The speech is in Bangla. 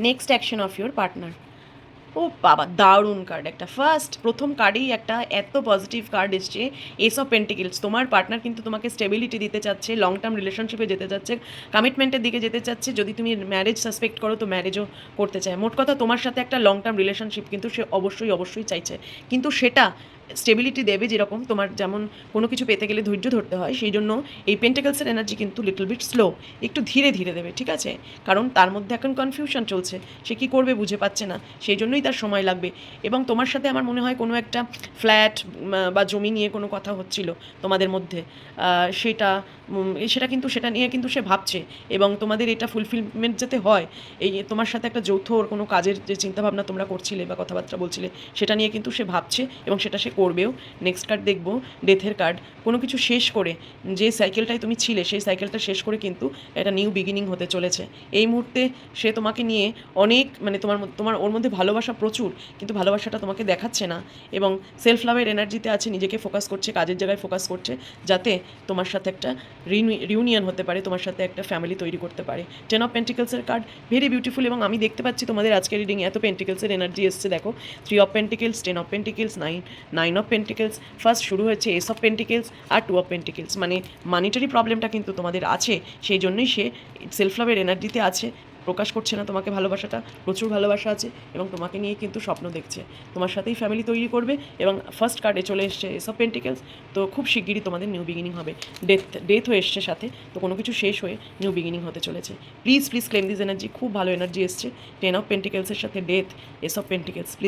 Next action of your partner. ও বাবা, দারুণ কার্ড একটা। প্রথম কার্ডেই একটা এত পজিটিভ কার্ড এসছে, এস অফ পেন্টিকেলস। তোমার পার্টনার কিন্তু তোমাকে স্টেবিলিটি দিতে চাচ্ছে, লং টার্ম রিলেশনশিপে যেতে চাচ্ছে, কমিটমেন্টের দিকে যেতে চাচ্ছে। যদি তুমি ম্যারেজ সাসপেক্ট করো তো ম্যারেজও করতে চায়। মোট কথা তোমার সাথে একটা লং টার্ম রিলেশনশিপ কিন্তু সে অবশ্যই অবশ্যই চাইছে। কিন্তু সেটা স্টেবিলিটি দেবে যেরকম, তোমার যেমন কোনো কিছু পেতে গেলে ধৈর্য ধরতে হয়, সেই জন্য এই পেন্টিকেলসের এনার্জি কিন্তু লিটল বিট স্লো, একটু ধীরে ধীরে দেবে, ঠিক আছে? কারণ তার মধ্যে এখন কনফিউশন চলছে, সে কী করবে বুঝে পাচ্ছে না, সেই জন্যই তার সময় লাগবে। এবং তোমার সাথে আমার মনে হয় কোনো একটা ফ্ল্যাট বা জমি নিয়ে কোনো কথা হচ্ছিল তোমাদের মধ্যে, সেটা কিন্তু সেটা নিয়ে কিন্তু সে ভাবছে। এবং তোমাদের এটা ফুলফিলমেন্ট যাতে হয়, এই তোমার সাথে একটা যৌথ ওর কোনো কাজের যে চিন্তাভাবনা তোমরা করছিলে বা কথাবার্তা বলছিলে, সেটা নিয়ে কিন্তু সে ভাবছে এবং সেটা সে করবেও। নেক্সট কার্ড দেখবো, ডেথের কার্ড। কোনো কিছু শেষ করে, যে সাইকেলটায় তুমি ছিলে সেই সাইকেলটা শেষ করে কিন্তু একটা নিউ বিগিনিং হতে চলেছে। এই মুহূর্তে সে তোমাকে নিয়ে অনেক, মানে তোমার ওর মধ্যে ভালোবাসা প্রচুর, কিন্তু ভালোবাসাটা তোমাকে দেখাচ্ছে না। এবং সেলফ লাভের এনার্জিতে আছে, নিজেকে ফোকাস করছে, কাজের জায়গায় ফোকাস করছে, যাতে তোমার সাথে একটা রিউনিয়ন হতে পারে, তোমার সাথে একটা ফ্যামিলি তৈরি করতে পারে। 10 অফ পেন্টিকেলসের কার্ড ভেরি বিউটিফুল। এবং আমি দেখতে পাচ্ছি তোমাদের আজকের রিডিং এত পেন্টিকেলসের এনার্জি এসছে। দেখো, 3 of pentacles, 10 of pentacles, 9 of pentacles. First শুরু হয়েছে এস অফ পেন্টিকেলস আর 2 অফ পেন্টিকেলস। মানে মানিটারি প্রবলেমটা কিন্তু তোমাদের আছে, সেই জন্যই সে সেলফ লাভের এনার্জিতে আছে, প্রকাশ করছে না তোমাকে ভালোবাসাটা। প্রচুর ভালোবাসা আছে এবং তোমাকে নিয়ে কিন্তু স্বপ্ন দেখছে, তোমার সাথেই ফ্যামিলি তৈরি করবে। এবং ফার্স্ট কার্ডে চলে এসছে এস অফ পেন্টিকেলস, তো খুব শিগগিরই তোমাদের নিউ বিগিনিং হবে। ডেথ হয়ে এসছে সাথে, তো কোনো কিছু শেষ হয়ে নিউ বিগিনিং হতে চলেছে। প্লিজ ক্লেম দিস এনার্জি, খুব ভালো এনার্জি এসছে। 10 অফ পেন্টিকেলসের সাথে death, S of pentacles. Please